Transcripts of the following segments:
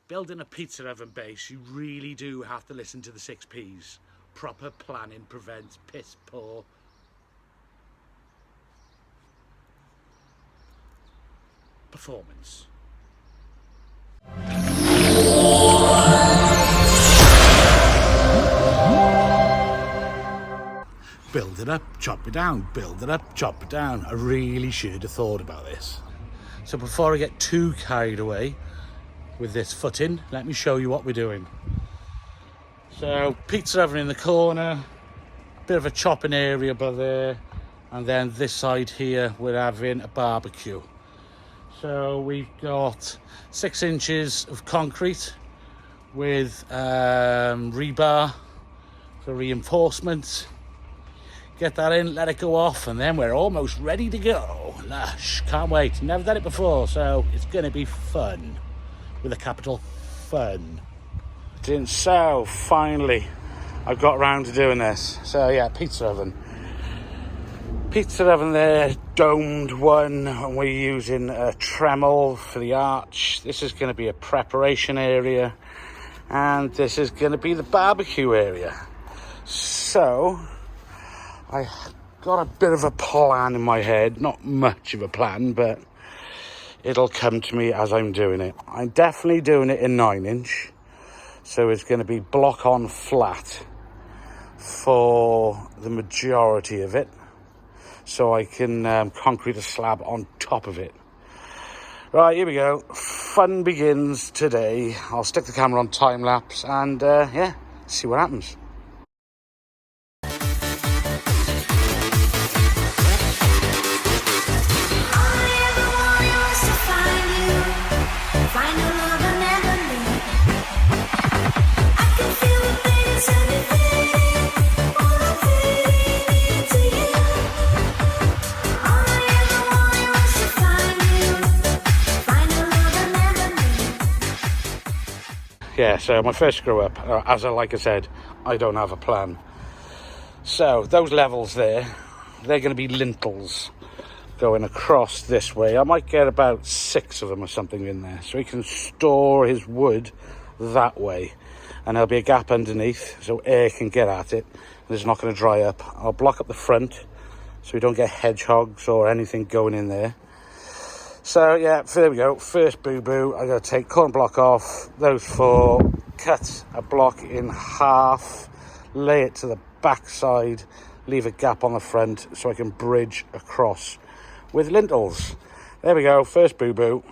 Building a pizza oven base, you really do have to listen to the 6 Ps. Proper planning prevents piss poor performance. Build it up, chop it down, build it up, chop it down. I really should have thought about this. So before I get too carried away with this footing, let me show you what we're doing. So pizza oven in the corner, bit of a chopping area above there, and then this side here we're having a barbecue. So we've got 6 inches of concrete with rebar for reinforcement. Get that in, let it go off, and then we're almost ready to go. Lush, can't wait. Never done it before, so it's gonna be fun, with a capital fun. So finally I've got around to doing this. So yeah, pizza oven there, domed one, and we're using a Tremel for the arch. This is going to be a preparation area, and this is going to be the barbecue area. So I got a bit of a plan in my head, not much of a plan, but it'll come to me as I'm doing it. I'm definitely doing it in 9-inch, so it's going to be block on flat for the majority of it, so I can concrete a slab on top of it. Right, here we go. Fun begins today. I'll stick the camera on time lapse and yeah, see what happens. Yeah, so my first screw up, like I said, I don't have a plan. So those levels there, they're going to be lintels going across this way. I might get about 6 of them or something in there, so he can store his wood that way. And there'll be a gap underneath so air can get at it and it's not going to dry up. I'll block up the front so we don't get hedgehogs or anything going in there. So yeah, there we go. First boo-boo, I got to take corner block off. Those 4, cut a block in half, lay it to the back side, leave a gap on the front so I can bridge across with lintels. There we go, first boo-boo.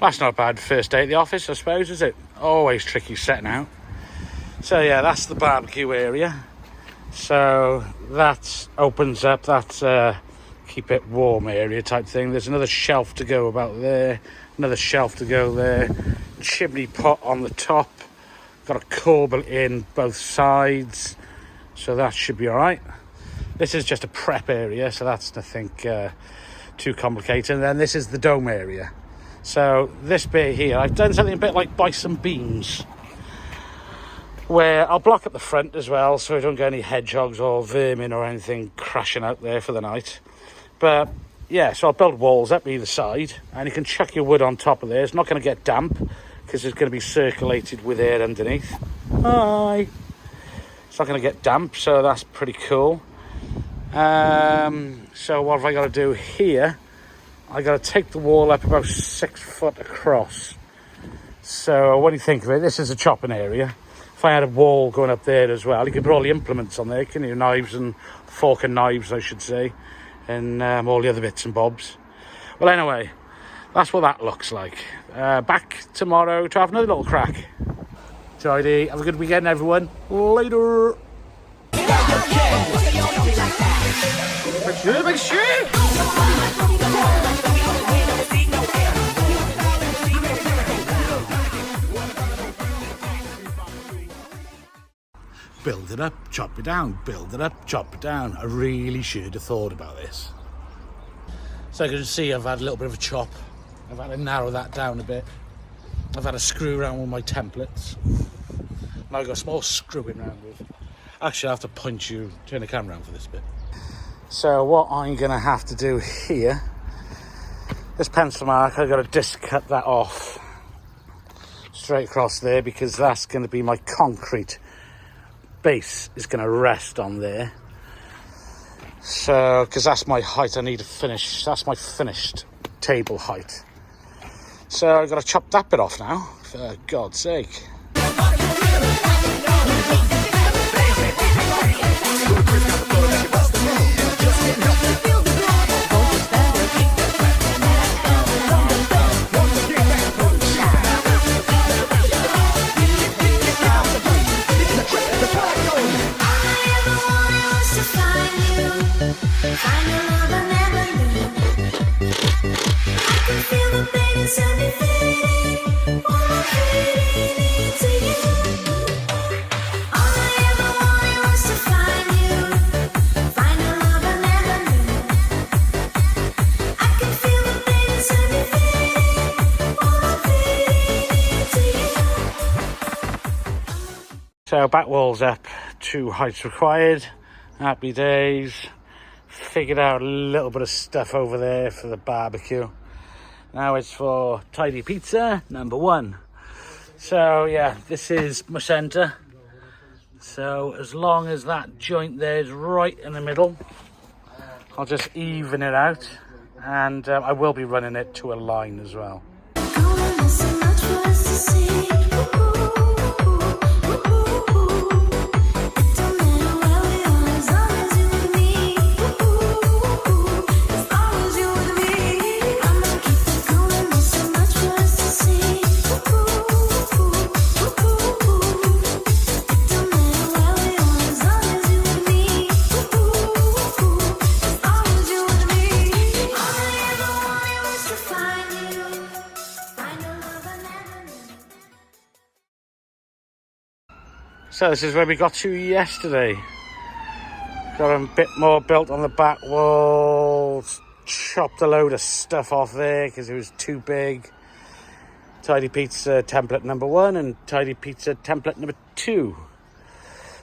That's not a bad first day at the office, I suppose, is it? Always tricky setting out. So yeah, that's the barbecue area. So that opens up, that's keep it warm area type thing. There's another shelf to go about there, another shelf to go there, chimney pot on the top, got a corbel in both sides, so that should be all right. This is just a prep area, so that's nothing too complicated. And then this is the dome area. So this bit here, I've done something a bit like bison beams, where I'll block up the front as well so I don't get any hedgehogs or vermin or anything crashing out there for the night. But yeah, so I'll build walls up either side, and you can chuck your wood on top of there. It's not going to get damp because it's going to be circulated with air underneath. Hi! It's not going to get damp, so that's pretty cool. So what have I got to do here? I got to take the wall up about 6 foot across. So what do you think of it? This is a chopping area. If I had a wall going up there as well, you could put all the implements on there, can you? Knives and fork and knives, I should say, and all the other bits and bobs. Well, anyway, that's what that looks like. Back tomorrow to have another little crack. Tidy. Have a good weekend, everyone. Later. Build it up, chop it down, build it up, chop it down. I really should have thought about this. So you can see I've had a little bit of a chop. I've had to narrow that down a bit. I've had to screw around with my templates. Now I've got a small screwing around with. Actually, I have to punch you, turn the camera around for this bit. So what I'm gonna have to do here, this pencil mark, I've got to disc cut that off straight across there because that's gonna be my concrete base is going to rest on there. So because that's my height, I need to finish, that's my finished table height. So I've got to chop that bit off now, for God's sake. So back walls up to heights required. Happy days. Figured out a little bit of stuff over there for the barbecue. Now it's for Tidy Pizza number 1. So yeah, this is my centre. So as long as that joint there is right in the middle, I'll just even it out, and I will be running it to a line as well. So this is where we got to yesterday. Got a bit more built on the back walls. Chopped a load of stuff off there because it was too big. Tidy Pizza template number 1 and Tidy Pizza template number 2.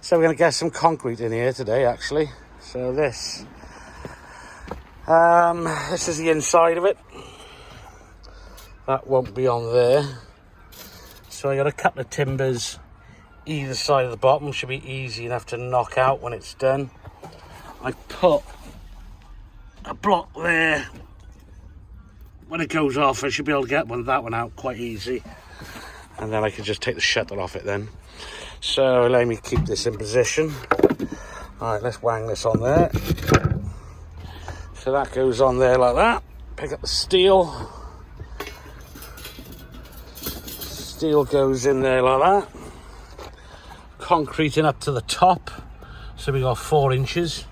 So we're going to get some concrete in here today, actually. So this is the inside of it. That won't be on there. So I got a couple of timbers either side of the bottom, should be easy enough to knock out when it's done. I put a block there. When it goes off, I should be able to get that one out quite easy, and then I can just take the shutter off it then. So let me keep this in position. All right, let's wang this on there. So that goes on there like that. Pick up the steel. Steel goes in there like that. Concreting up to the top, so we got 4 inches.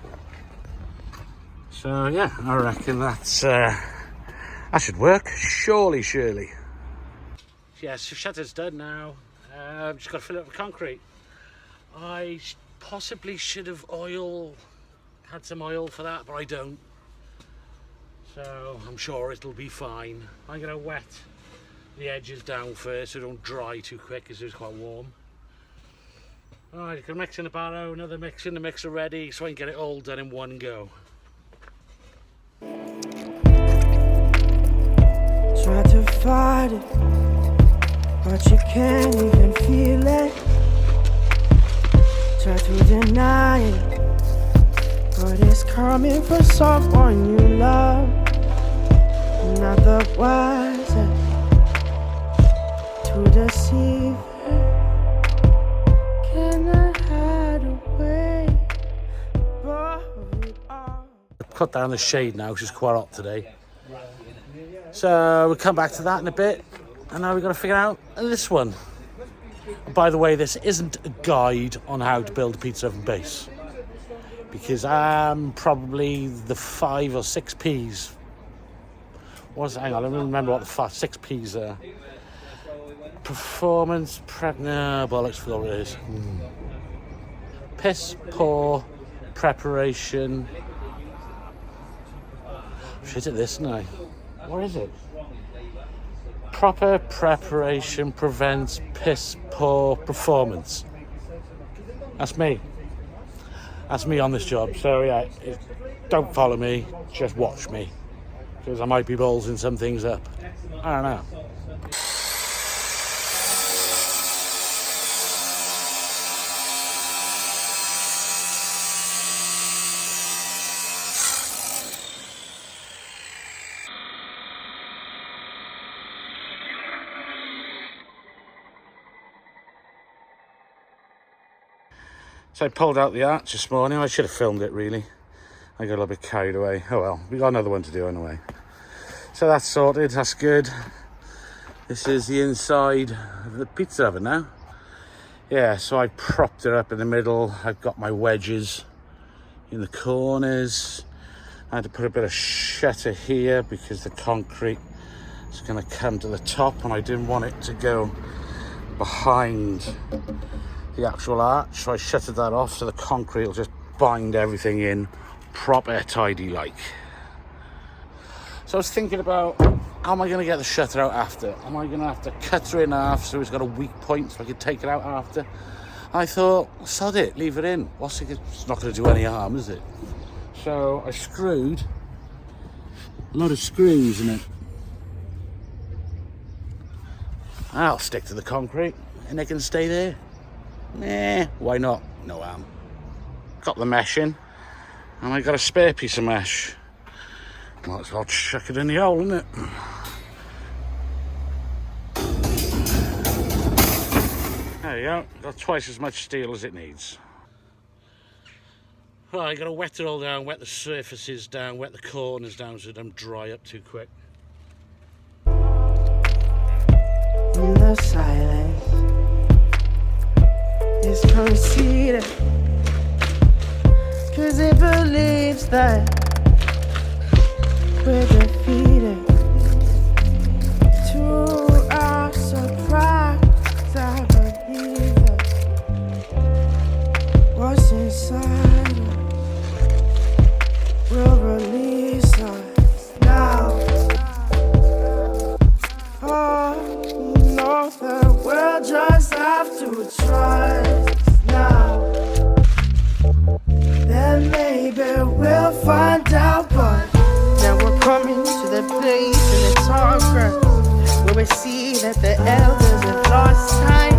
So yeah, I reckon that's that should work. Surely. Yes, the shutter's done now. Just got to fill it up with concrete. I possibly should have had some oil for that, but I don't. So I'm sure it'll be fine. I'm gonna wet the edges down first so they don't dry too quick because it's quite warm. Alright, you can mix in the barrow, another mix in the mixer ready, so I can get it all done in one go. Try to fight it, but you can't even feel it. Try to deny it, but it's coming from someone you love. not the wiser to deceive her. Can I hide away above it all? Cut down the shade now, which is quite hot today. So we'll come back to that in a bit. And now we've got to figure out this one. And by the way, this isn't a guide on how to build a pizza oven base, because I'm probably the 5 or 6 P's. Hang on, I don't remember what the 6 P's are. Performance, no, bollocks, forgot what it is. Piss, poor, preparation. Shit at this, isn't I? What is it? Proper preparation prevents piss poor performance. That's me. That's me on this job. So yeah, don't follow me, just watch me, because I might be ballsing some things up. I don't know. So I pulled out the arch this morning. I should have filmed it really. I got a little bit carried away. Oh well, we got another one to do anyway. So that's sorted, that's good. This is the inside of the pizza oven now. Yeah, so I propped it up in the middle. I've got my wedges in the corners. I had to put a bit of shutter here because the concrete is going to come to the top and I didn't want it to go behind the actual arch, so I shuttered that off so the concrete will just bind everything in proper tidy like. So I was thinking about, how am I going to get the shutter out after? Am I going to have to cut her in half so it's got a weak point so I can take it out after? I thought, sod it, leave it in. It's not going to do any harm, is it? So I screwed a lot of screws in it. I'll stick to the concrete and they can stay there. Nah, why not? No harm. Got the mesh in, and I got a spare piece of mesh. Might as well chuck it in the hole, innit? There you go. Got twice as much steel as it needs. Well, I got to wet it all down, wet the surfaces down, wet the corners down so it don't dry up too quick. In the silence is conceited, 'cause it believes that we're defeated. To our surprise, I believe that what's inside us will release us now. Oh, no, that we'll just have to trust now. Then maybe we'll find out, but now we're coming to the place in the tall grass where we see that the elders have lost time,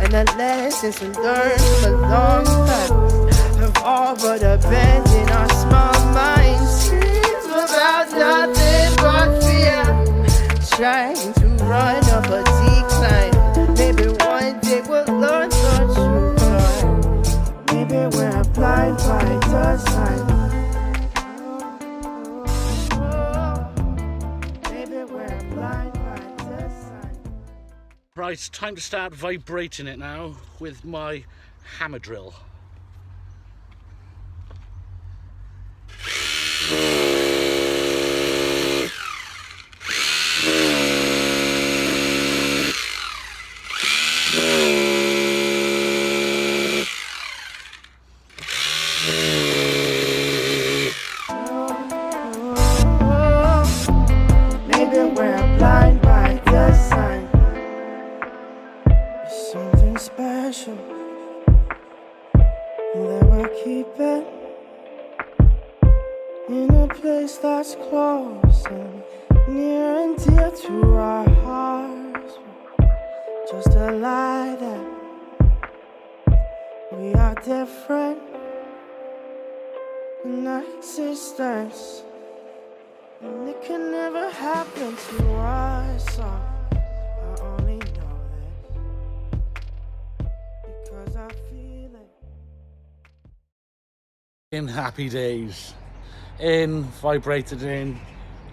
and the lessons we learned from a long past have all but abandoned our small minds. Dreams about nothing but fear, trying to run up a decline. Maybe one day we'll learn the truth. Maybe we're blind by design. Maybe we're blind by design. Right, it's time to start vibrating it now with my hammer drill. Maybe we're blind by design. It's something special that we're keeping in a place that's close and near and dear to our hearts. Just a lie that we are different in existence. And it can never happen to us. I only know this because I feel it. In happy days. In, vibrated in,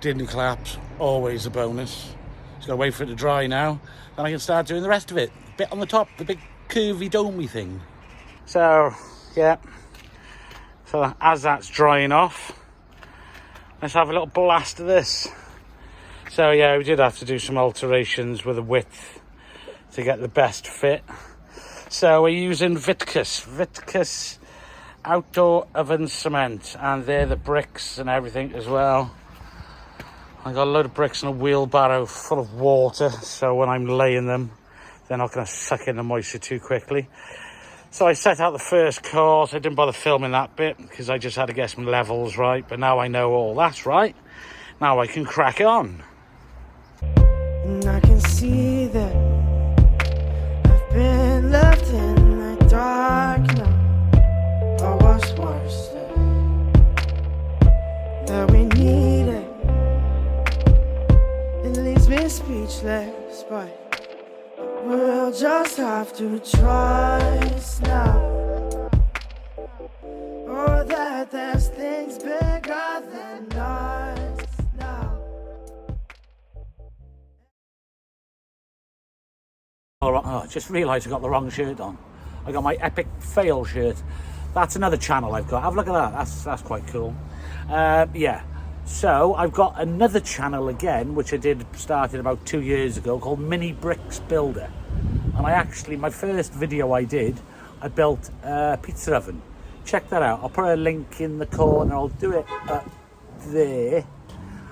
didn't collapse, always a bonus. Just gotta wait for it to dry now, then I can start doing the rest of it. Bit on the top, the big curvy domey thing. So, yeah. So as that's drying off, let's have a little blast of this. So yeah, we did have to do some alterations with the width to get the best fit. So we're using Vitkus outdoor oven cement, and they're the bricks and everything as well. I got a load of bricks and a wheelbarrow full of water, so when I'm laying them, they're not going to suck in the moisture too quickly. So I set out the first course. I didn't bother filming that bit because I just had to get some levels right, but now I know all that's right. Now I can crack on. And I can see that I've been left in the dark now. But what's worse that we need it. It leaves me speechless, but we'll just have to trust now. Oh, that there's things bigger than us now. Oh, I just realised I got the wrong shirt on. I got my epic fail shirt. That's another channel I've got. Have a look at that. That's quite cool. Yeah. So I've got another channel again, which I started about 2 years ago, called Mini Bricks Builder. And my first video I did, I built a pizza oven. Check that out. I'll put a link in the corner. I'll do it up there.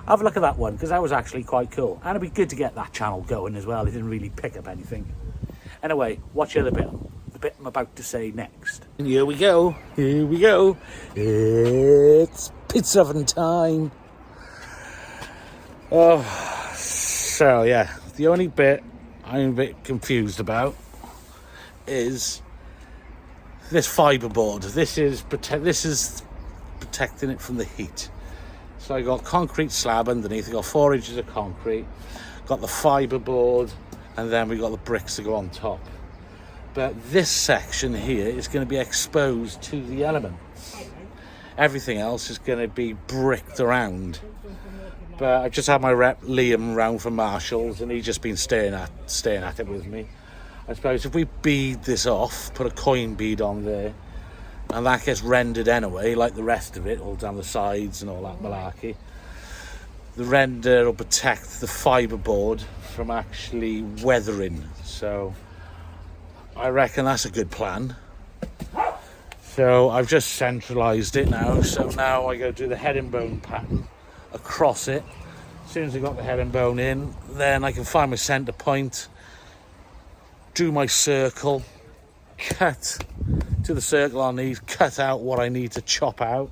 Have a look at that one, because that was actually quite cool. And it'd be good to get that channel going as well. It didn't really pick up anything. Anyway, watch the other bit. The bit I'm about to say next. And here we go. Here we go. It's pizza oven time. Oh, so yeah. The only bit I'm a bit confused about is this fiberboard. This is protecting it from the heat. So I got concrete slab underneath. I got 4 inches of concrete. Got the fiberboard, and then we got the bricks to go on top. But this section here is going to be exposed to the elements. Everything else is going to be bricked around. But I've just had my rep Liam round from Marshalls, and he's just been staying at it with me. I suppose if we bead this off, put a coin bead on there, and that gets rendered anyway, like the rest of it, all down the sides and all that malarkey. The render will protect the fiberboard from actually weathering. So I reckon that's a good plan. So I've just centralised it now. So now I go do the herringbone pattern across it. As soon as I got the herringbone in, then I can find my centre point, do my circle, cut to the circle on these, cut out what I need to chop out,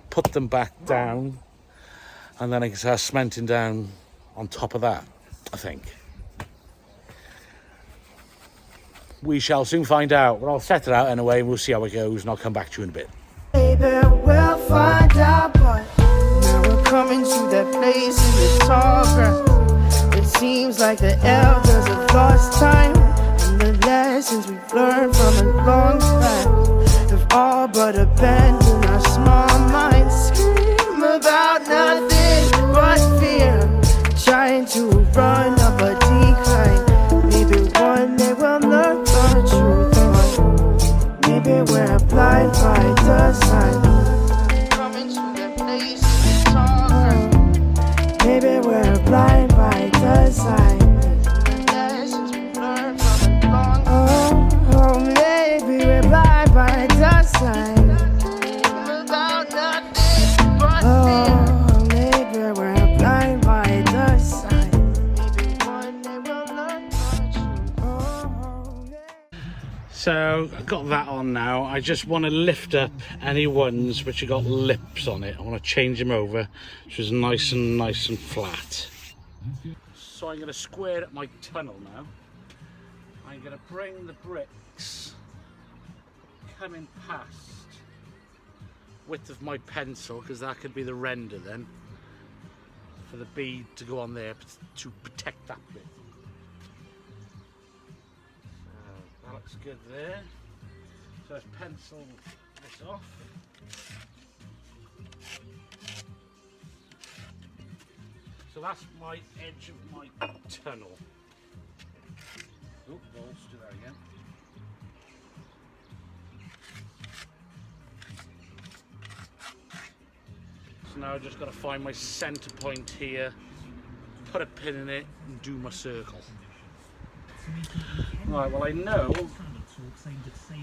put them back down, and then I can start cementing down on top of that, I think. We shall soon find out, but I'll set it out anyway, and we'll see how it goes, and I'll come back to you in a bit. Baby, we'll find out, but now we're coming to that place in the tall grass. It seems like the elders have lost time, and the lessons we've learned from a long past have all but abandoned our small minds. Scream about nothing but fear, trying to run up a decline. Maybe one day we'll learn the truth, but maybe we're blind by design. Coming to the place in the tall grass. Maybe we're blind by design. Lessons we learned from a long time. Oh, maybe we're blind by design. About nothing but fear. Maybe we're blind by design. Maybe one day we'll learn the truth. Oh, yeah. So I've got that on now. I just want to lift up any ones which have got lips on it. I want to change them over so it's nice and flat. So I'm going to square up my tunnel now. I'm going to bring the bricks coming past width of my pencil, because that could be the render then. for the bead to go on there to protect that bit. So that looks good there. So let's pencil this off. So that's my edge of my tunnel. Oh, let's do that again. So now I've just got to find my centre point here, put a pin in it and do my circle. Right, well I know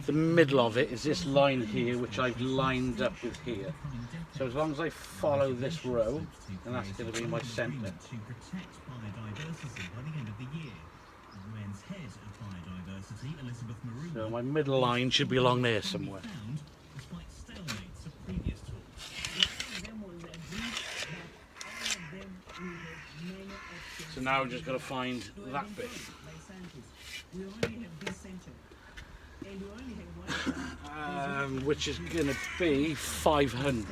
the middle of it is this line here, which I've lined up with here. So as long as I follow this row, then that's going to be my centre. So my middle line should be along there somewhere. So now I'm just got to find that bit. Which is going to be 500.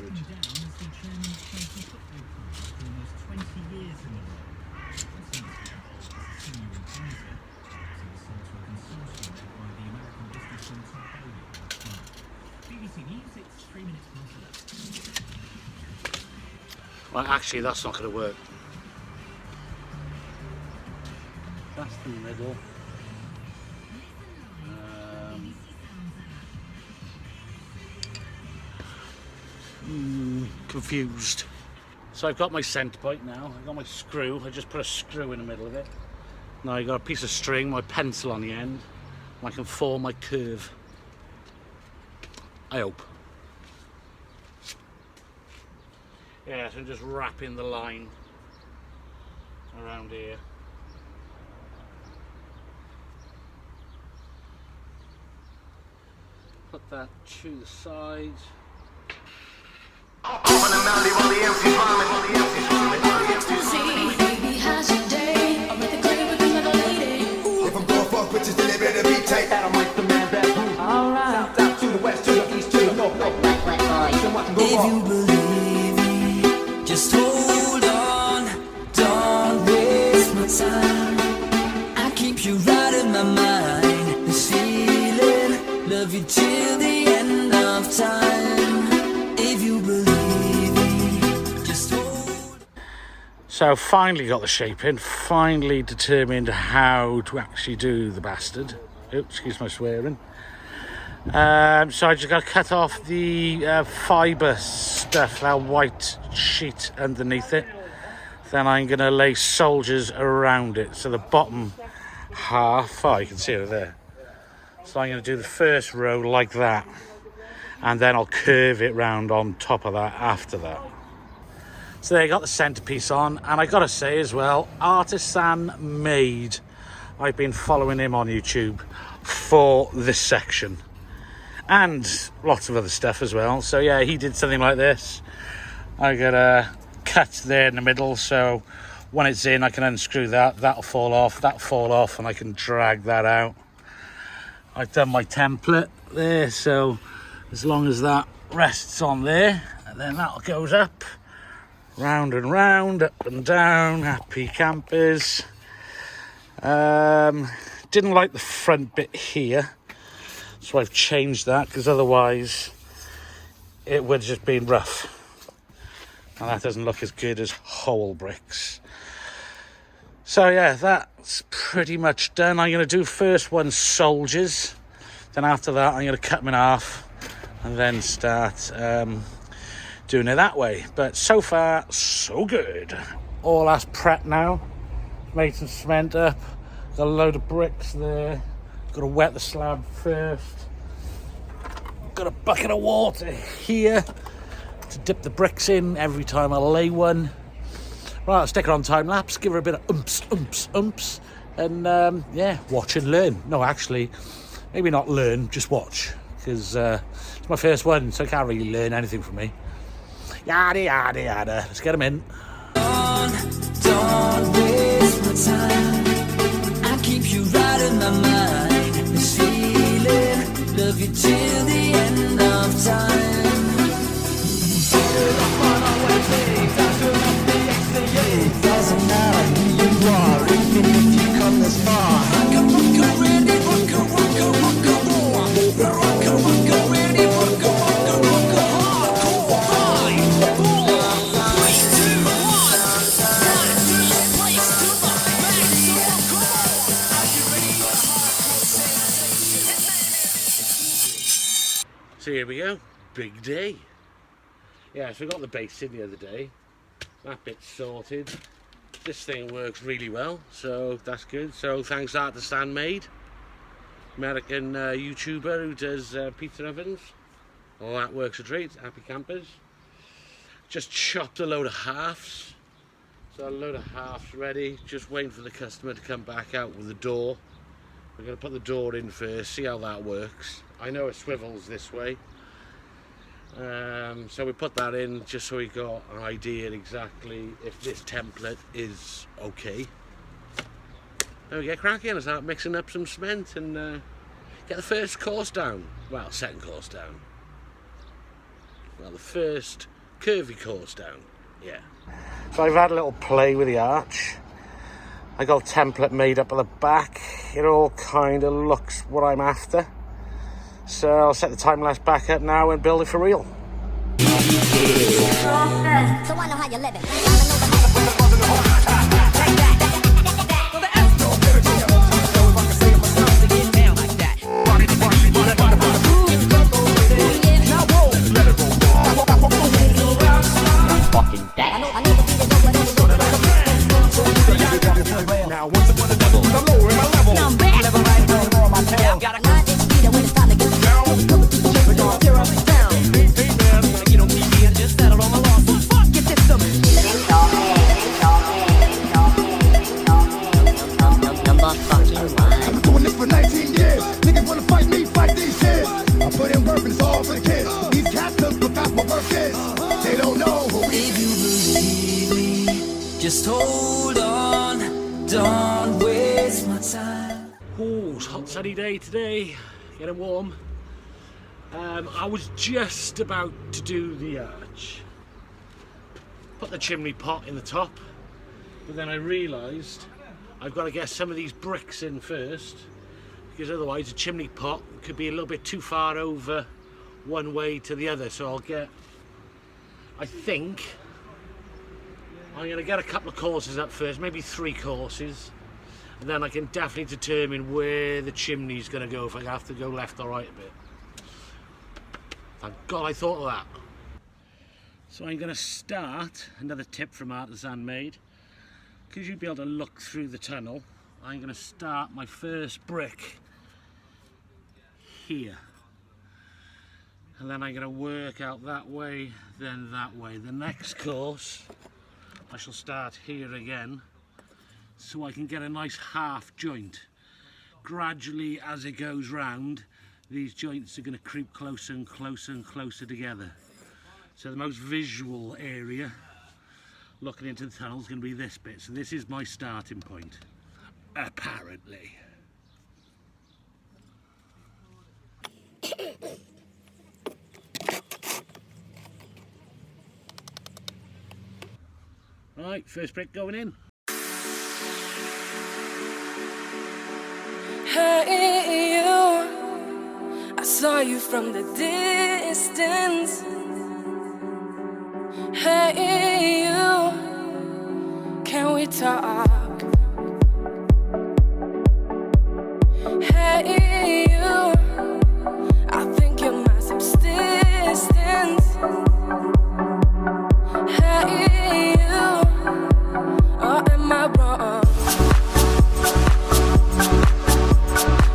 Well, actually, that's not going to work. That's the middle. Confused. So I've got my centre point now. I've got my screw. I just put a screw in the middle of it. Now I've got a piece of string, my pencil on the end, and I can form my curve. I hope. Yeah, so I'm just wrapping the line around here. Put that to the side. If you believe me, just hold on, don't waste my time. I keep you right in my mind, this feeling, love you till the end of time. If you believe me, just hold. So finally got the shape in, finally determined how to actually do the bastard. Oops, excuse my swearing. So I just got to cut off the fibre stuff, that white sheet underneath it. Then I'm going to lay soldiers around it. So the bottom half, oh, you can see it there. So I'm going to do the first row like that. And then I'll curve it round on top of that after that. So there you got the centrepiece on. And I got to say as well, Artisan Made. I've been following him on YouTube for this section. And lots of other stuff as well. So yeah, he did something like this. I got a cut there in the middle, so when it's in I can unscrew that, that'll fall off, and I can drag that out. I've done my template there, so as long as that rests on there, and then that goes up, round and round, up and down, happy campers. Didn't like the front bit here. So I've changed that, because otherwise it would have just been rough. And that doesn't look as good as whole bricks. So yeah, that's pretty much done. I'm going to do first one soldiers. Then after that I'm going to cut them in half. And then start doing it that way. But so far, so good. All that's prepped now. Made some cement up. Got a load of bricks there. Got to wet the slab first. Got a bucket of water here to dip the bricks in every time I lay one. Right, I'll stick her on time lapse, give her a bit of umps, and yeah, watch and learn. No, actually, maybe not learn, just watch, because it's my first one, so I can't really learn anything from me. Yada yada yada. Let's get them in. Don't waste my time. I keep you right in my mind. This feeling, love you till the end of time. So here we go, big day. Yeah, so we got the base in the other day. That bit's sorted. This thing works really well, so that's good. So thanks to Artisan Made, American YouTuber who does pizza ovens. All that works a treat. Happy campers. Just chopped a load of halves. So a load of halves ready. Just waiting for the customer to come back out with the door. We're going to put the door in first, see how that works. I know it swivels this way. So we put that in just so we got an idea exactly if this template is okay. Then we get cracking and start mixing up some cement and get the first course down. Well, second course down. Well, the first curvy course down, yeah. So I've had a little play with the arch. I got a template made up at the back. It all kind of looks what I'm after. So I'll set the time lapse back up now and build it for real. So I know how you living. Just hold on, don't waste my time. Oh, it's a hot sunny day today, getting warm. I was just about to do the arch. Put the chimney pot in the top, but then I realised I've got to get some of these bricks in first, because otherwise the chimney pot could be a little bit too far over one way to the other. So I think I'm going to get a couple of courses up first, maybe 3 courses, and then I can definitely determine where the chimney's going to go, if I have to go left or right a bit. Thank God I thought of that. So I'm going to start, another tip from Artisan Made, because you'll be able to look through the tunnel. I'm going to start my first brick here. And then I'm going to work out that way, then that way. The next course, I shall start here again, so I can get a nice half joint. Gradually, as it goes round, these joints are going to creep closer and closer and closer together. So the most visual area, looking into the tunnel, is going to be this bit. So this is my starting point, apparently. Right, first brick going in. Hey you, I saw you from the distance. Hey you, can we talk? Hey you, I think you're my subsistence. Hey you, or am I wrong?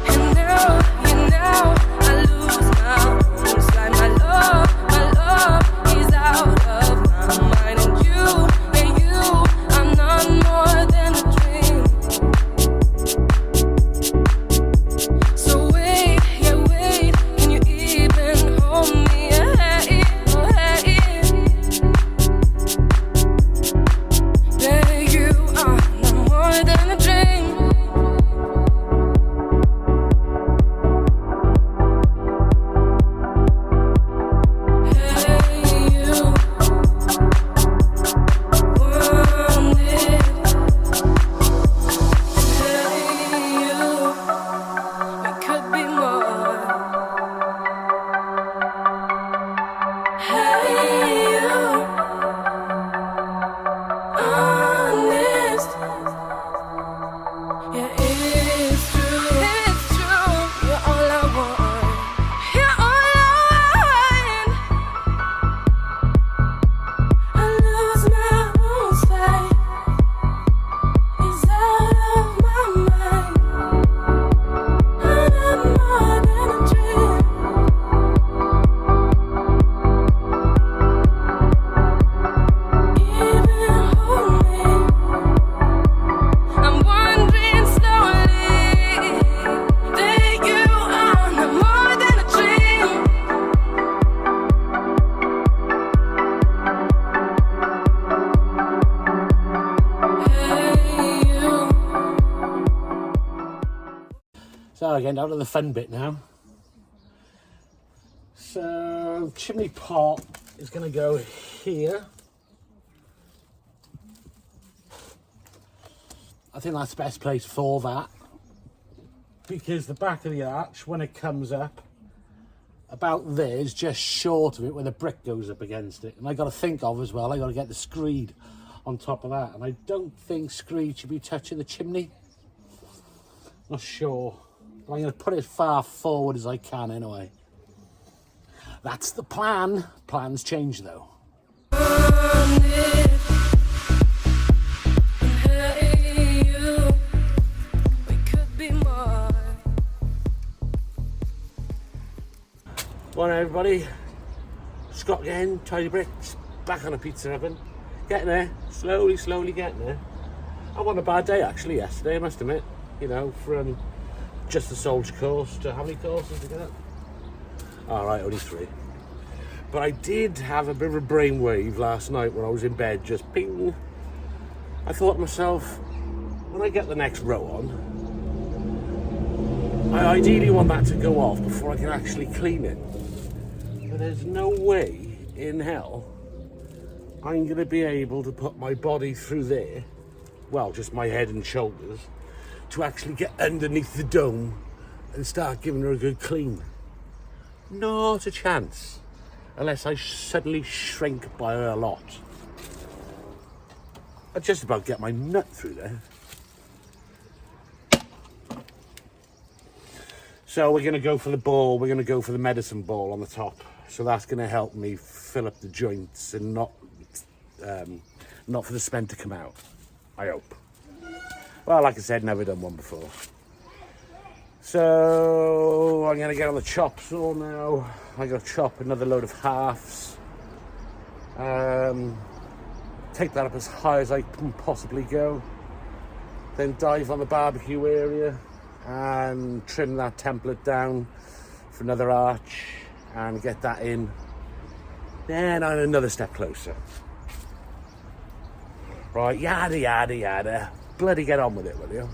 And now, you know, I lose my own slide. My love is out of my mind. And you are not more than a dream. So again, down to the fun bit now. So chimney pot is going to go here. I think that's the best place for that, because the back of the arch, when it comes up, about there is just short of it where the brick goes up against it. And I got to think of as well, I got to get the screed on top of that. And I don't think screed should be touching the chimney. Not sure. But I'm going to put it as far forward as I can anyway. That's the plan. Plans change though. Morning everybody, Scott again, Tidybricks, back on a pizza oven, getting there, slowly getting there. I won a bad day actually yesterday, I must admit, you know, from just the soldier course to how many courses did I get? Alright, only 3. But I did have a bit of a brainwave last night when I was in bed, just ping. I thought to myself, when I get the next row on, I ideally want that to go off before I can actually clean it. But there's no way in hell I'm going to be able to put my body through there, well, just my head and shoulders, to actually get underneath the dome and start giving her a good clean. Not a chance, unless I suddenly shrink by a lot. I'd just about get my nut through there. So we're going to go for the ball, we're going to go for the medicine ball on the top. So that's going to help me fill up the joints and not for the cement to come out, I hope. Well, like I said, never done one before. So I'm going to get on the chop saw now. I'm going to chop another load of halves. Take that up as high as I can possibly go. Then dive on the barbecue area and trim that template down for another arch and get that in. Then I'm another step closer. Right, yada. Bloody get on with it, will you?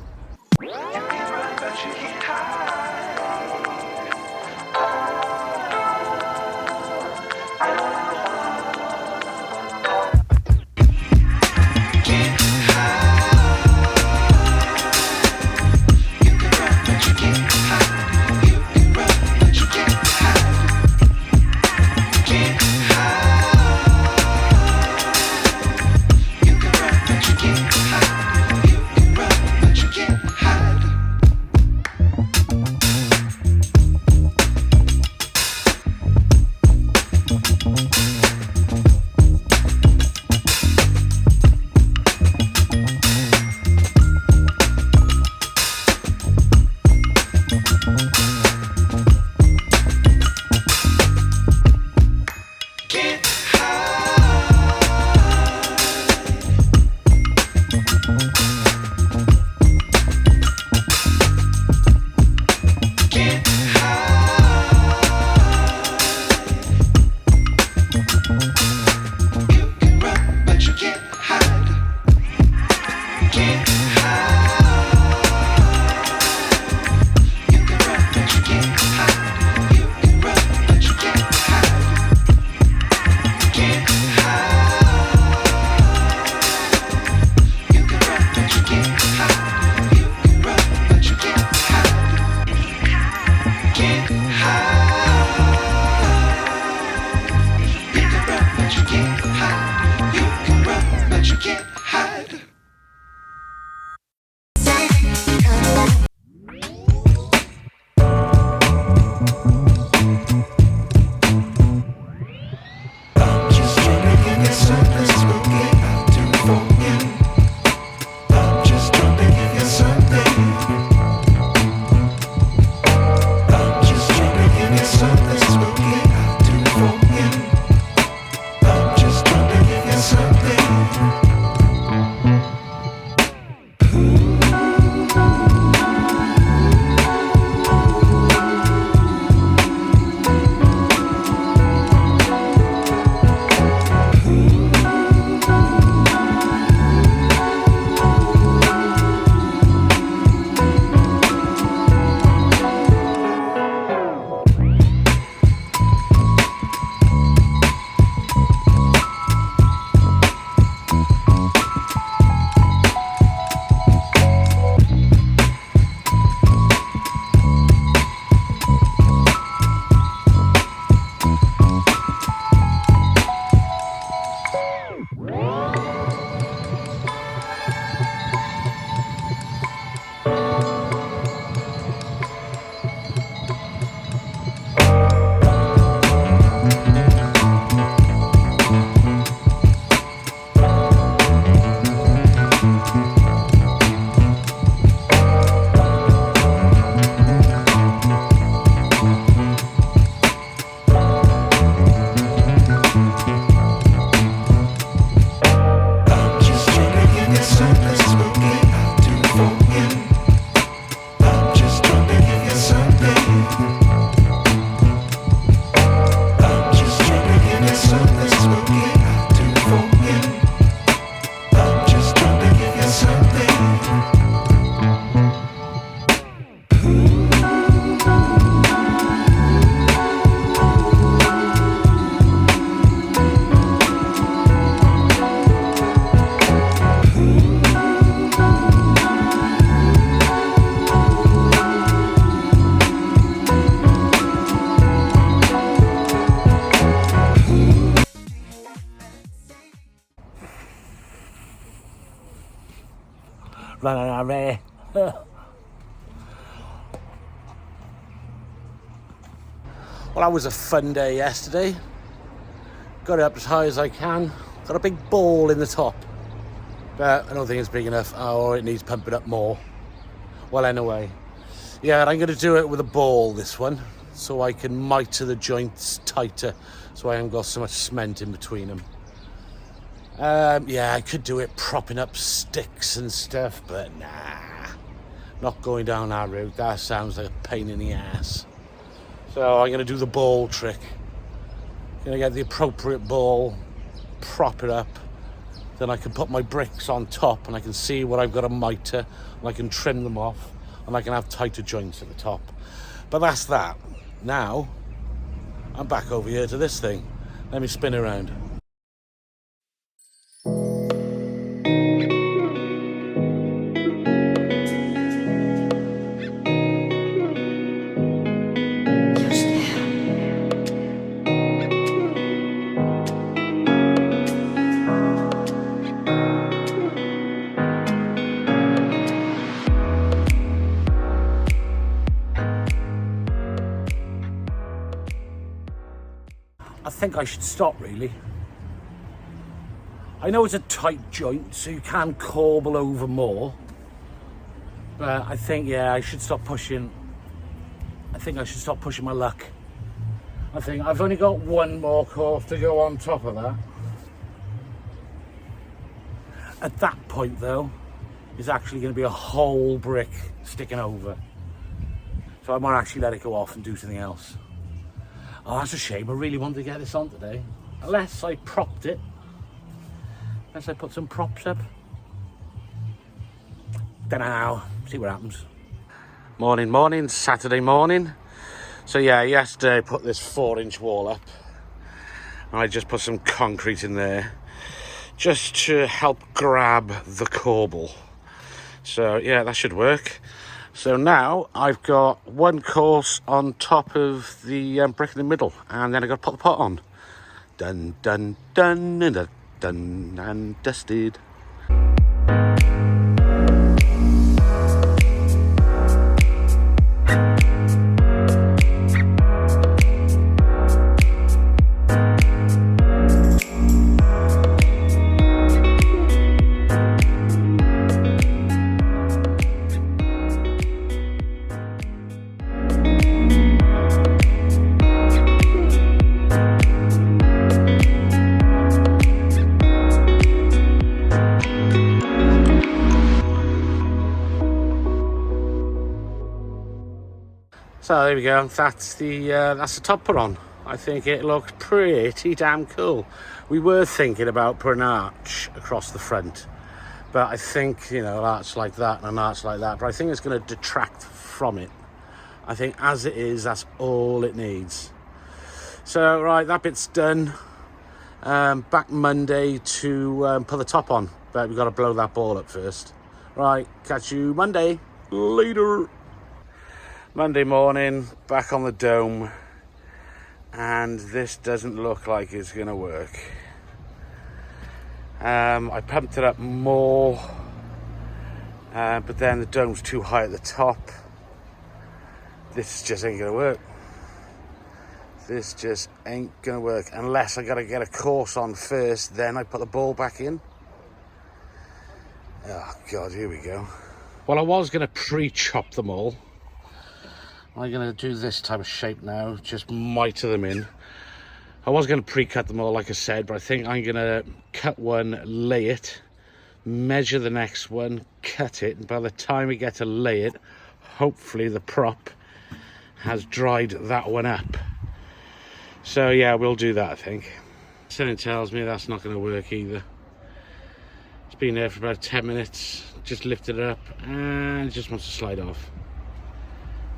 running our hair. Well, that was a fun day yesterday. Got it up as high as I can. Got a big ball in the top. But I don't think it's big enough, or it needs pumping up more. Well, anyway. Yeah, I'm going to do it with a ball, this one, so I can mitre the joints tighter, so I haven't got so much cement in between them. Yeah, I could do it propping up sticks and stuff, but nah. Not going down that route. That sounds like a pain in the ass. So I'm going to do the ball trick. Going to get the appropriate ball, prop it up, then I can put my bricks on top and I can see what I've got to mitre, and I can trim them off, and I can have tighter joints at the top. But that's that. Now, I'm back over here to this thing. Let me spin around. I think I should stop, really. I know it's a tight joint, so you can corbel over more. But I think, yeah, I should stop pushing. I think I should stop pushing my luck. I think I've only got one more course to go on top of that. At that point, though, is actually going to be a whole brick sticking over. So I might actually let it go off and do something else. Oh, that's a shame. I really wanted to get this on today. Unless I propped it. Unless I put some props up. Don't know. See what happens. Morning, Saturday morning. So yeah, yesterday I put this 4-inch wall up. And I just put some concrete in there. Just to help grab the corbel. So yeah, that should work. So now I've got one course on top of the brick in the middle, and then I've got to put the pot on. Done, done, done, and done and dusted. So there we go, that's the top put on. I think it looks pretty damn cool. We were thinking about putting an arch across the front, but I think, you know, an arch like that and an arch like that, but I think it's going to detract from it. I think as it is, that's all it needs. So right, that bit's done. Back Monday to put the top on, but we've got to blow that ball up first. Right, catch you Monday. Later. Monday morning, back on the dome, and this doesn't look like it's going to work. I pumped it up more, but then the dome's too high at the top. This just ain't going to work. This just ain't going to work unless I got to get a course on first, then I put the ball back in. Oh God, here we go. Well, I was going to pre-chop them all. I'm going to do this type of shape now, just mitre them in. I was going to pre-cut them all, like I said, but I think I'm going to cut one, lay it, measure the next one, cut it, and by the time we get to lay it, hopefully the prop has dried that one up. So yeah, we'll do that, I think. Something tells me that's not going to work either. It's been there for about 10 minutes, just lifted it up, and it just wants to slide off.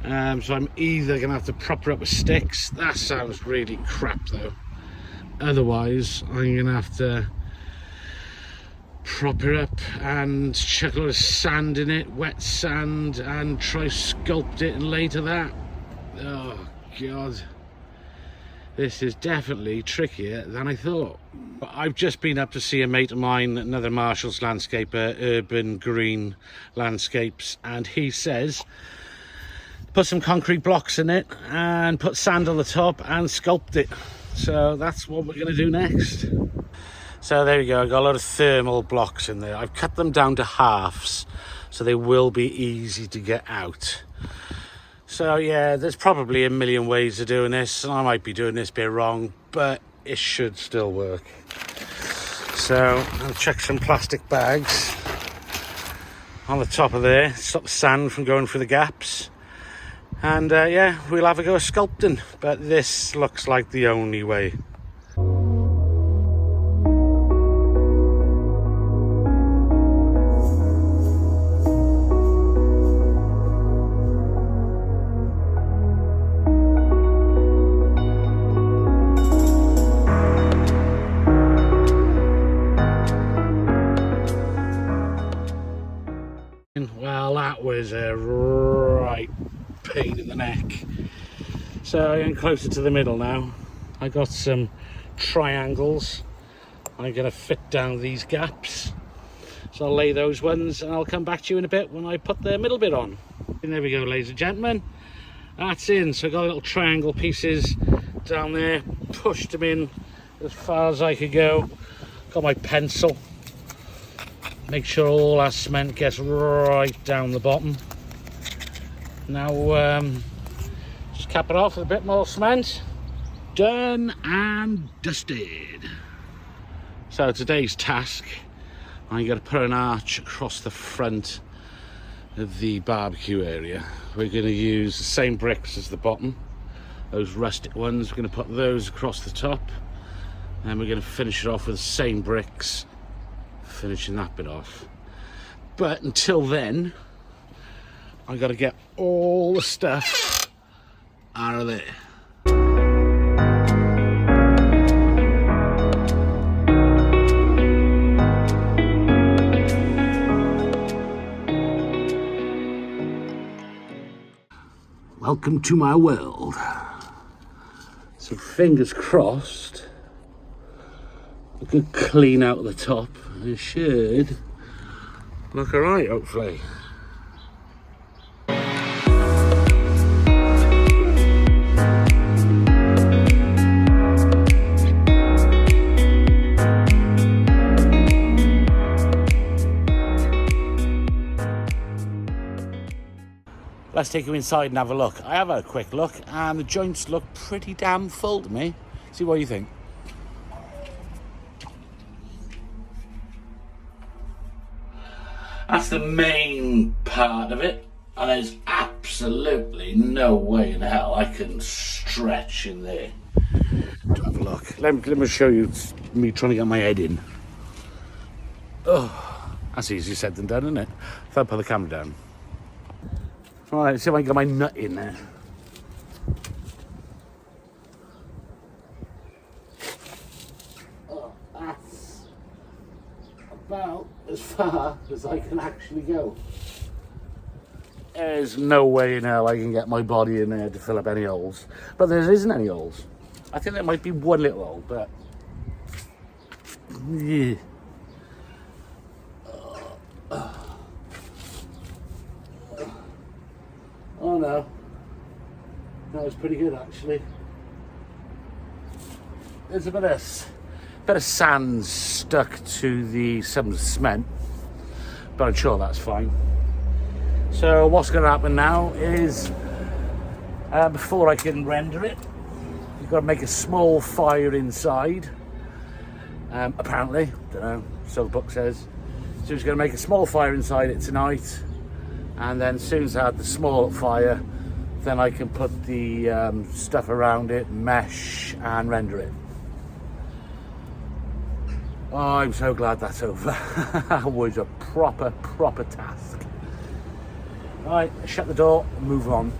So I'm either going to have to prop her up with sticks. That sounds really crap though. Otherwise, I'm going to have to prop her up and chuck a lot of sand in it, wet sand, and try sculpt it and lay to that. Oh God. This is definitely trickier than I thought. But I've just been up to see a mate of mine, another Marshall's landscaper, Urban Green Landscapes, and he says put some concrete blocks in it and put sand on the top and sculpt it. So that's what we're going to do next. So there we go, I've got a lot of thermal blocks in there. I've cut them down to halves so they will be easy to get out. So yeah, there's probably a million ways of doing this, and I might be doing this bit wrong, but it should still work. So I'll chuck some plastic bags on the top of there, stop the sand from going through the gaps. And yeah, we'll have a go at sculpting, but this looks like the only way. Well, that was a right pain in the neck. So I'm closer to the middle now. I got some triangles. I'm going to fit down these gaps. So I'll lay those ones and I'll come back to you in a bit when I put the middle bit on. And there we go, ladies and gentlemen. That's in. So I got little triangle pieces down there. Pushed them in as far as I could go. Got my pencil. Make sure all our cement gets right down the bottom. Now just cap it off with a bit more cement. Done and dusted. So today's task, I'm going to put an arch across the front of the barbecue area. We're going to use the same bricks as the bottom, those rustic ones. We're going to put those across the top, and we're going to finish it off with the same bricks, finishing that bit off. But until then, I got to get all the stuff out of there. Welcome to my world. So fingers crossed, a good clean out of the top. It should look alright, hopefully. Let's take you inside and have a look. I have had a quick look and the joints look pretty damn full to me. See what you think. That's the main part of it, and there's absolutely no way in hell I can stretch in there. To have a look. Let me show you me trying to get my head in. Oh, that's easier said than done, isn't it? If I put the camera down. Right, let's see if I can get my nut in there. Oh, that's about as far as I can actually go. There's no way in hell I can get my body in there to fill up any holes. But there isn't any holes. I think there might be one little hole, but... yeah. Oh no, that was pretty good actually. There's a bit of sand stuck to some cement, but I'm sure that's fine. So what's going to happen now is, before I can render it, you've got to make a small fire inside. Apparently, don't know, so the book says. So he's going to make a small fire inside it tonight. And then as soon as I have the small fire, then I can put the stuff around it, mesh, and render it. Oh, I'm so glad that's over. That was a proper task. Right, shut the door and move on.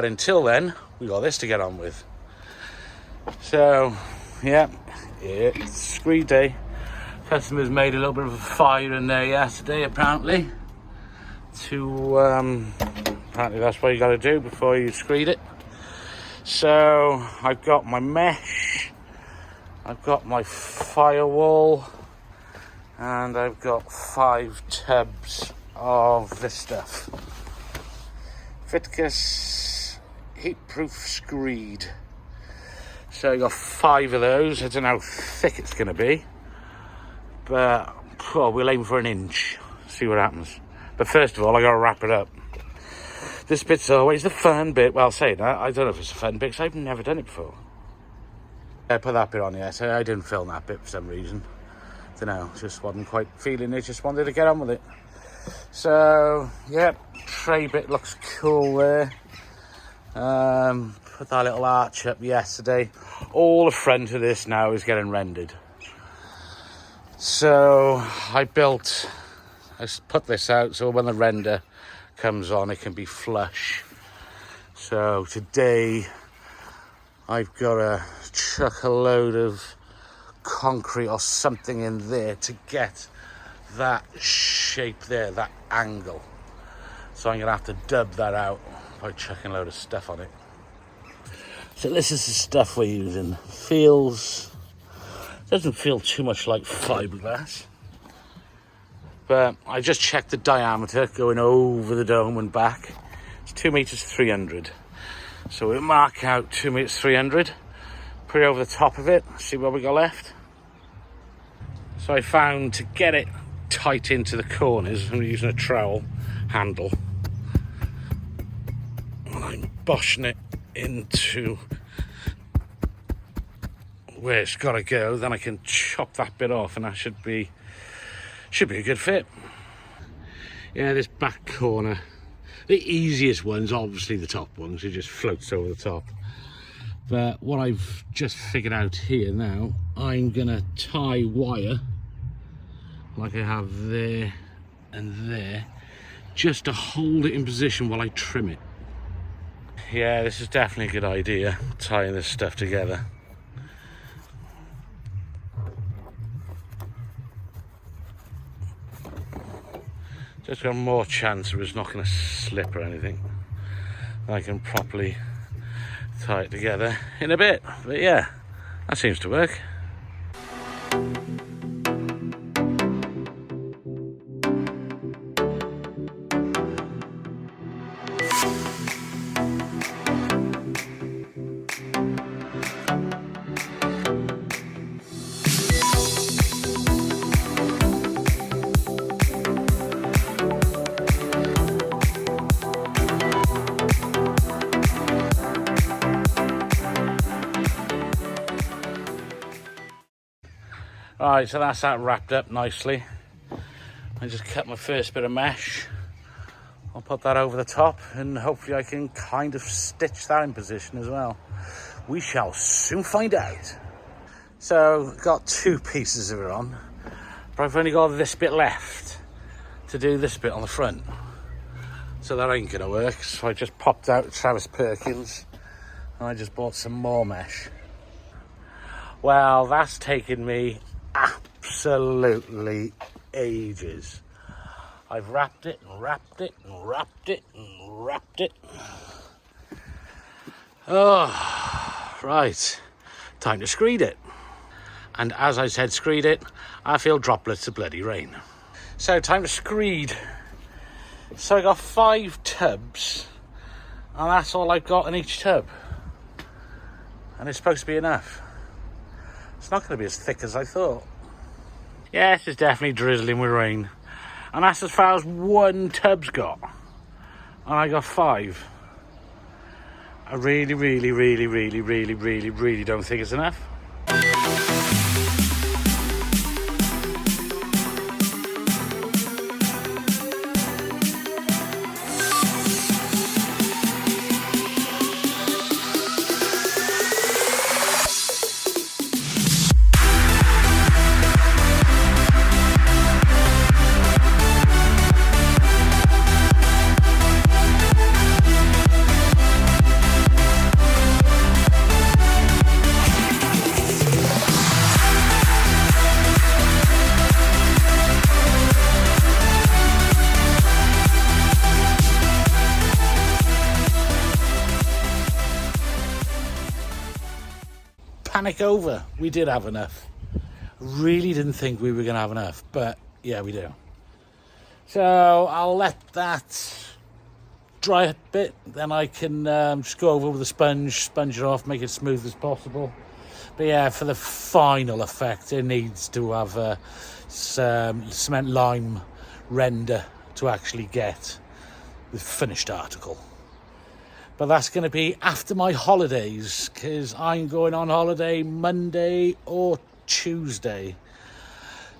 But until then, we got this to get on with. So, yeah, it's screed day. Customers made a little bit of a fire in there yesterday, apparently. Apparently that's what you got to do before you screed it. So, I've got my mesh, I've got my firewall, and I've got 5 tubs of this stuff. Viticus heatproof screed. So I got 5 of those. I don't know how thick it's going to be, but we'll aim for an inch. See what happens. But first of all, I got to wrap it up. This bit's always the fun bit. Well, saying that, I don't know if it's a fun bit because I've never done it before. I put that bit on, yeah, so I didn't film that bit for some reason. Don't know, just wasn't quite feeling it, just wanted to get on with it. So, yeah, tray bit looks cool there. Put that little arch up yesterday. All the front of this now is getting rendered. So, I put this out so when the render comes on, it can be flush. So, today, I've got to chuck a load of concrete or something in there to get that shape there, that angle. So I'm gonna have to dub that out by chucking a load of stuff on it. So this is the stuff we're using. Doesn't feel too much like fiberglass, but I just checked the diameter going over the dome and back. It's 2 meters 300. So we'll mark out 2 meters 300, put it over the top of it, see what we got left. So I found to get it tight into the corners, I'm using a trowel handle. And I'm boshing it into where it's got to go. Then I can chop that bit off, and that should be a good fit. Yeah, this back corner. The easiest one's obviously the top ones. It just floats over the top. But what I've just figured out here now, I'm gonna tie wire like I have there and there, just to hold it in position while I trim it. Yeah, this is definitely a good idea, tying this stuff together. Just got more chance of it's not going to slip or anything. I can properly tie it together in a bit. But yeah, that seems to work. Alright, so that's that wrapped up nicely. I just cut my first bit of mesh. I'll put that over the top and hopefully I can kind of stitch that in position as well. We shall soon find out. So, got 2 pieces of it on, but I've only got this bit left to do this bit on the front. So that ain't gonna work. So I just popped out Travis Perkins and I just bought some more mesh. Well, that's taken me absolutely ages. I've wrapped it and wrapped it and wrapped it and wrapped it. Oh, right. Time to screed it. And as I said, screed it, I feel droplets of bloody rain. So, time to screed. So I got 5 tubs, and that's all I've got in each tub. And it's supposed to be enough. It's not going to be as thick as I thought. Yes, it's definitely drizzling with rain. And that's as far as 1 tub's got. And I got 5. I really don't think it's enough. panic over. We did have enough. Really didn't think we were going to have enough, but yeah, we do. So I'll let that dry a bit, then I can just go over with a sponge it off, make it smooth as possible. But yeah, for the final effect, it needs to have some cement lime render to actually get the finished article. But that's going to be after my holidays, because I'm going on holiday Monday or Tuesday.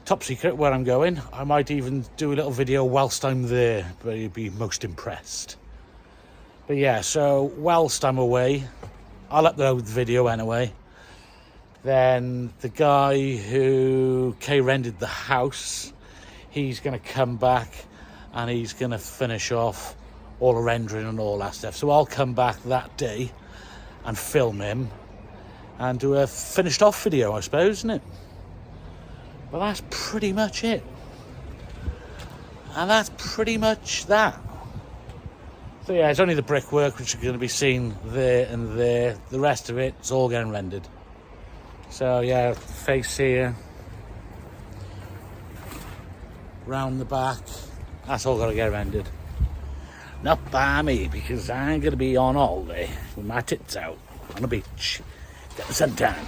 Top secret where I'm going. I might even do a little video whilst I'm there, but you'd be most impressed. But yeah, so whilst I'm away, I'll upload the video anyway. Then the guy who rendered the house, he's going to come back and he's going to finish off all the rendering and all that stuff. So I'll come back that day and film him and do a finished off video, I suppose, isn't it? But that's pretty much it. And that's pretty much that. So yeah, it's only the brickwork which is going to be seen there and there. The rest of it's all getting rendered. So yeah, face here, round the back, that's all got to get rendered. Not by me, because I'm going to be on holiday with my tits out on the beach. Get the sun tan.